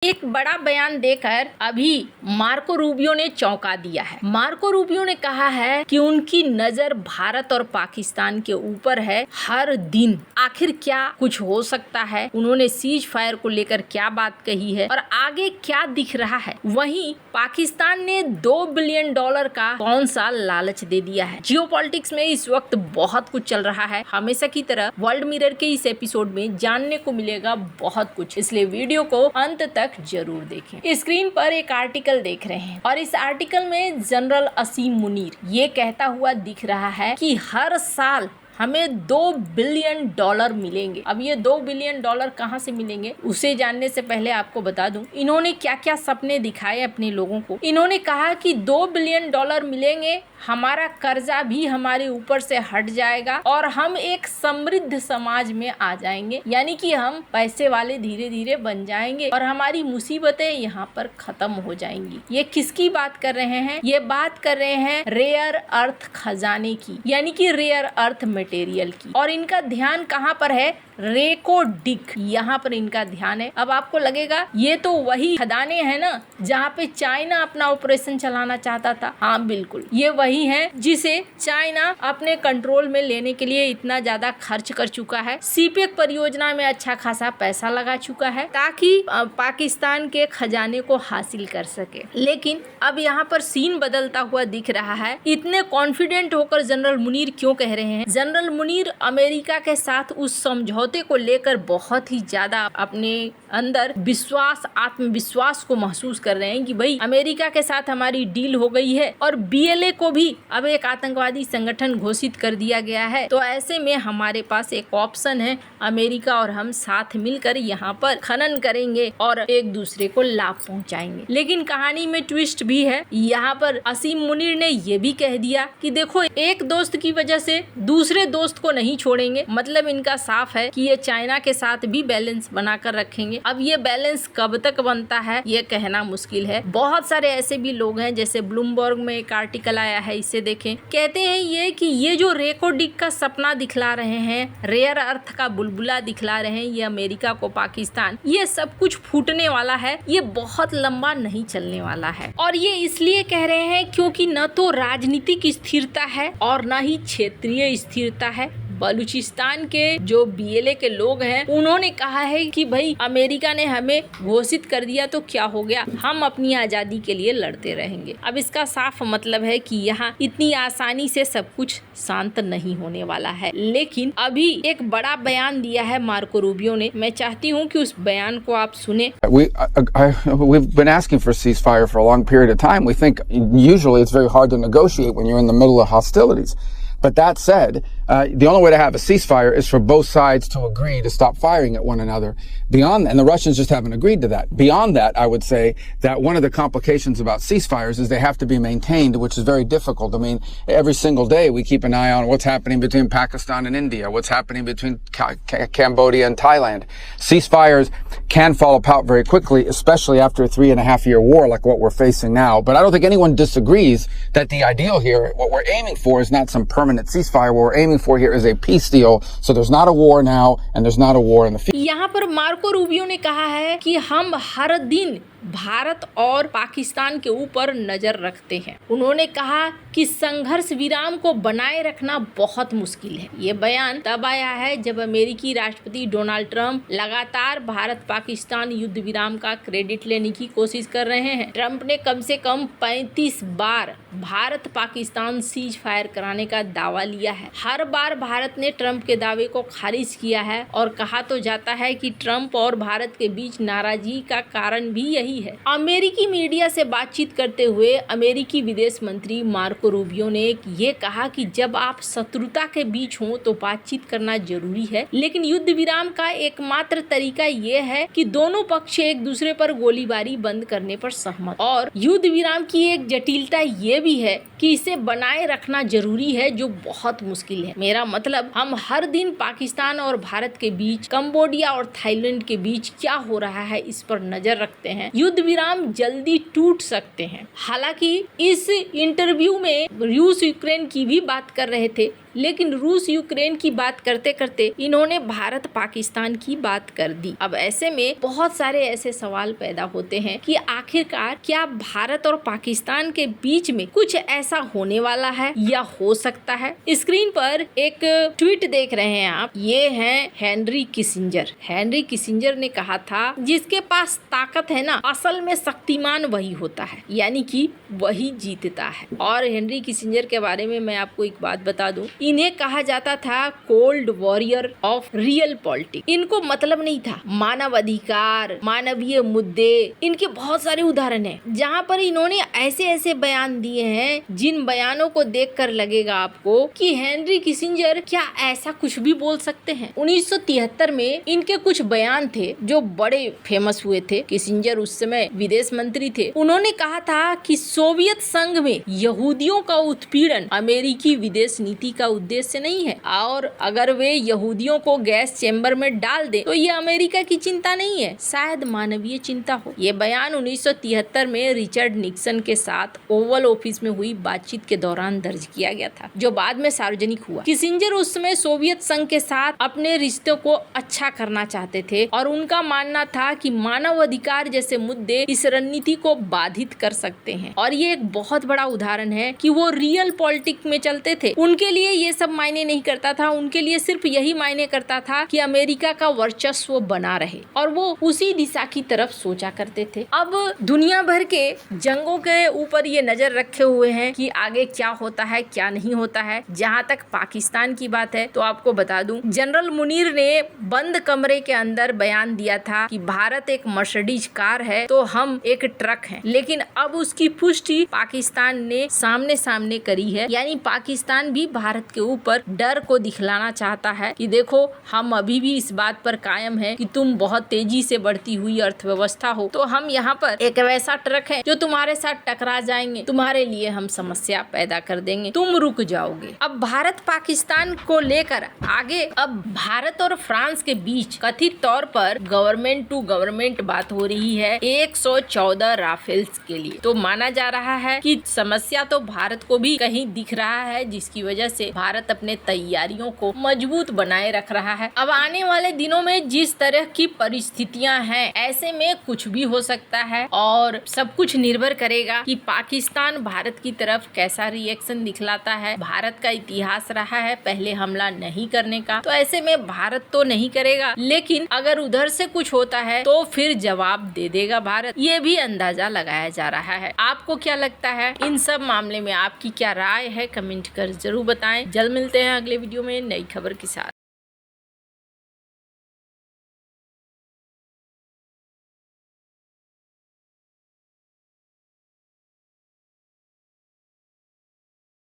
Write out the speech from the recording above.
एक बड़ा बयान देकर अभी मार्को रूबियो ने चौंका दिया है। मार्को रूबियो ने कहा है कि उनकी नजर भारत और पाकिस्तान के ऊपर है हर दिन। आखिर क्या कुछ हो सकता है, उन्होंने सीज फायर को लेकर क्या बात कही है और आगे क्या दिख रहा है। वहीं पाकिस्तान ने $2 बिलियन का कौन सा लालच दे दिया है। जियोपॉलिटिक्स में इस वक्त बहुत कुछ चल रहा है। हमेशा की तरह वर्ल्ड मिरर के इस एपिसोड में जानने को मिलेगा बहुत कुछ, इसलिए वीडियो को अंत तक जरूर देखें। स्क्रीन पर एक आर्टिकल देख रहे हैं और इस आर्टिकल में जनरल असीम मुनीर ये कहता हुआ दिख रहा है कि हर साल हमें $2 बिलियन मिलेंगे। अब ये $2 बिलियन कहाँ से मिलेंगे उसे जानने से पहले आपको बता दूं इन्होंने क्या क्या सपने दिखाए अपने लोगों को। इन्होंने कहा कि $2 बिलियन मिलेंगे, हमारा कर्जा भी हमारे ऊपर से हट जाएगा और हम एक समृद्ध समाज में आ जाएंगे, यानी कि हम पैसे वाले धीरे धीरे बन जाएंगे और हमारी मुसीबतें यहाँ पर खत्म हो जाएंगी। ये किसकी बात कर रहे हैं? ये बात कर रहे हैं रेयर अर्थ खजाने की, यानी कि रेयर अर्थ मटेरियल की। और इनका ध्यान कहाँ पर है? रेको डिक, यहाँ पर इनका ध्यान है। अब आपको लगेगा ये तो वही खदाने हैं ना जहाँ पे चाइना अपना ऑपरेशन चलाना चाहता था। हाँ बिल्कुल, ये वही है जिसे चाइना अपने कंट्रोल में लेने के लिए इतना ज्यादा खर्च कर चुका है। सीपेक परियोजना में अच्छा खासा पैसा लगा चुका है ताकि पाकिस्तान के खजाने को हासिल कर सके। लेकिन अब यहाँ पर सीन बदलता हुआ दिख रहा है। इतने कॉन्फिडेंट होकर जनरल मुनीर क्यों कह रहे हैं? जनरल मुनीर अमेरिका के साथ उस समझौते को लेकर बहुत ही ज्यादा अपने अंदर विश्वास, आत्मविश्वास को महसूस कर रहे हैं कि भाई अमेरिका के साथ हमारी डील हो गई है और बीएलए को भी अब एक आतंकवादी संगठन घोषित कर दिया गया है। तो ऐसे में हमारे पास एक ऑप्शन है, अमेरिका और हम साथ मिलकर यहाँ पर खनन करेंगे और एक दूसरे को लाभ पहुँचाएंगे। लेकिन कहानी में ट्विस्ट भी है। यहाँ पर असीम मुनीर ने ये भी कह दिया कि देखो, एक दोस्त की वजह से दूसरे दोस्त को नहीं छोड़ेंगे। मतलब इनका साफ है कि ये चाइना के साथ भी बैलेंस बनाकर रखेंगे। अब ये बैलेंस कब तक बनता है ये कहना मुश्किल है। बहुत सारे ऐसे भी लोग हैं, जैसे ब्लूमबर्ग में एक आर्टिकल आया है, इसे देखें। कहते हैं ये कि ये जो रेको डिक का सपना दिखला रहे हैं, रेयर अर्थ का बुलबुला दिखला रहे हैं, ये अमेरिका को पाकिस्तान, ये सब कुछ फूटने वाला है। ये बहुत लंबा नहीं चलने वाला है। और ये इसलिए कह रहे हैं क्योंकि न तो राजनीतिक स्थिरता है और न ही क्षेत्रीय स्थिरता है। बलूचिस्तान के जो बीएलए के लोग हैं उन्होंने कहा है कि भाई अमेरिका ने हमें घोषित कर दिया तो क्या हो गया, हम अपनी आजादी के लिए लड़ते रहेंगे। अब इसका साफ मतलब है कि यहाँ इतनी आसानी से सब कुछ शांत नहीं होने वाला है। लेकिन अभी एक बड़ा बयान दिया है मार्को रूबियो ने। मैं चाहती हूँ कि उस बयान को आप सुने। We've been asking for a ceasefire for a long period of time. We think usually it's very hard to negotiate when you're in the middle of hostilities. But that said, the only way to have a ceasefire is for both sides to agree to stop firing at one another. Beyond that, and the Russians just haven't agreed to that. Beyond that, I would say that one of the complications about ceasefires is they have to be maintained, which is very difficult. I mean, every single day we keep an eye on what's happening between Pakistan and India, what's happening between Cambodia and Thailand. Ceasefires can fall apart very quickly, especially after a 3.5-year war like what we're facing now. But I don't think anyone disagrees that the ideal here, what we're aiming for, is not some permanent ceasefire. What we're aiming for here is a peace deal. So there's not a war now and there's not a war in the future. यहाँ पर Marco Rubio ने कहा है कि हम हर दिन भारत और पाकिस्तान के ऊपर नजर रखते हैं। उन्होंने कहा कि संघर्ष विराम को बनाए रखना बहुत मुश्किल है। ये बयान तब आया है जब अमेरिकी राष्ट्रपति डोनाल्ड ट्रंप लगातार भारत पाकिस्तान युद्ध विराम का क्रेडिट लेने की कोशिश कर रहे हैं। ट्रंप ने कम से कम 35 बार भारत पाकिस्तान सीज फायर कराने का दावा लिया है। हर बार भारत ने ट्रंप के दावे को खारिज किया है और कहा तो जाता है कि ट्रंप और भारत के बीच नाराजगी का कारण भी यही है। अमेरिकी मीडिया से बातचीत करते हुए अमेरिकी विदेश मंत्री मार्को रूबियो ने ये कहा कि जब आप शत्रुता के बीच हो तो बातचीत करना जरूरी है, लेकिन युद्ध विराम का एकमात्र तरीका ये है कि दोनों पक्ष एक दूसरे पर गोलीबारी बंद करने पर सहमत। और युद्ध विराम की एक जटिलता ये भी है कि इसे बनाए रखना जरूरी है, जो बहुत मुश्किल है। मेरा मतलब, हम हर दिन पाकिस्तान और भारत के बीच, कंबोडिया और थाईलैंड के बीच क्या हो रहा है इस पर नजर रखते हैं। युद्ध विराम जल्दी टूट सकते हैं। हालांकि इस इंटरव्यू में रूस यूक्रेन की भी बात कर रहे थे लेकिन रूस यूक्रेन की बात करते करते इन्होंने भारत पाकिस्तान की बात कर दी। अब ऐसे में बहुत सारे ऐसे सवाल पैदा होते हैं कि आखिरकार क्या भारत और पाकिस्तान के बीच में कुछ ऐसा होने वाला है या हो सकता है। स्क्रीन पर एक ट्वीट देख रहे हैं आप, ये है हेनरी किसिंजर। हेनरी किसिंजर ने कहा था जिसके पास ताकत है ना, असल में शक्तिमान वही होता है, यानी कि वही जीतता है। और हेनरी किसिंजर के बारे में मैं आपको एक बात बता दूं, इन्हें कहा जाता था cold warrior of real politics. इनको मतलब नहीं था मानव अधिकार, मानवीय मुद्दे, इनके बहुत सारे उदाहरण हैं जहाँ पर इन्होंने ऐसे ऐसे बयान दिए हैं जिन बयानों को देखकर लगेगा आपको कि हेनरी किसिंजर क्या ऐसा कुछ भी बोल सकते हैं। 1973 में इनके कुछ बयान थे जो बड़े फेमस हुए थे। किसिंजर उस समय विदेश मंत्री थे। उन्होंने कहा था कि सोवियत संघ में यहूदियों का उत्पीड़न अमेरिकी विदेश नीति का उद्देश्य नहीं है, और अगर वे यहूदियों को गैस चेंबर में डाल दे तो ये अमेरिका की चिंता नहीं है, शायद मानवीय चिंता हो। ये बयान 1973 में रिचर्ड निक्सन के साथ ओवल ऑफिस में हुई बातचीत के दौरान दर्ज किया गया था, जो बाद में सार्वजनिक हुआ। किसिंजर उस समय सोवियत संघ के साथ अपने रिश्तों को अच्छा करना चाहते थे और उनका मानना था कि मानव अधिकार जैसे मुद्दे इस रणनीति को बाधित कर सकते हैं। और ये एक बहुत बड़ा उदाहरण है कि वो रियल पॉलिटिक्स में चलते थे। उनके लिए ये सब मायने नहीं करता था, उनके लिए सिर्फ यही मायने करता था कि अमेरिका का वर्चस्व बना रहे, और वो उसी दिशा की तरफ सोचा करते थे। अब दुनिया भर के जंगों के ऊपर ये नजर रखे हुए हैं कि आगे क्या होता है क्या नहीं होता है। जहाँ तक पाकिस्तान की बात है तो आपको बता दूं, जनरल मुनीर ने बंद कमरे के अंदर बयान दिया था कि भारत एक मर्सिडीज कार है तो हम एक ट्रक हैं, लेकिन अब उसकी पुष्टि पाकिस्तान ने सामने सामने करी है। यानी पाकिस्तान भी भारत के ऊपर डर को दिखलाना चाहता है कि देखो हम अभी भी इस बात पर कायम है कि तुम बहुत तेजी से बढ़ती हुई अर्थव्यवस्था हो, तो हम यहाँ पर एक वैसा ट्रक है जो तुम्हारे साथ टकरा जाएंगे, तुम्हारे लिए हम समस्या पैदा कर देंगे, तुम रुक जाओगे। अब भारत पाकिस्तान को लेकर आगे अब भारत और फ्रांस के बीच कथित तौर पर गवर्नमेंट टू गवर्नमेंट बात हो रही है 114 राफेल्स के लिए। तो माना जा रहा है कि समस्या तो भारत को भी कहीं दिख रहा है, जिसकी वजह से भारत अपने तैयारियों को मजबूत बनाए रख रहा है। अब आने वाले दिनों में जिस तरह की परिस्थितियां हैं, ऐसे में कुछ भी हो सकता है और सब कुछ निर्भर करेगा कि पाकिस्तान भारत की तरफ कैसा रिएक्शन दिखलाता है। भारत का इतिहास रहा है पहले हमला नहीं करने का, तो ऐसे में भारत तो नहीं करेगा, लेकिन अगर उधर से कुछ होता है तो फिर जवाब दे देगा भारत, ये भी अंदाजा लगाया जा रहा है। आपको क्या लगता है इन सब मामले में, आपकी क्या राय है, कमेंट कर जरूर बताएं। जल्द मिलते हैं अगले वीडियो में नई खबर के साथ।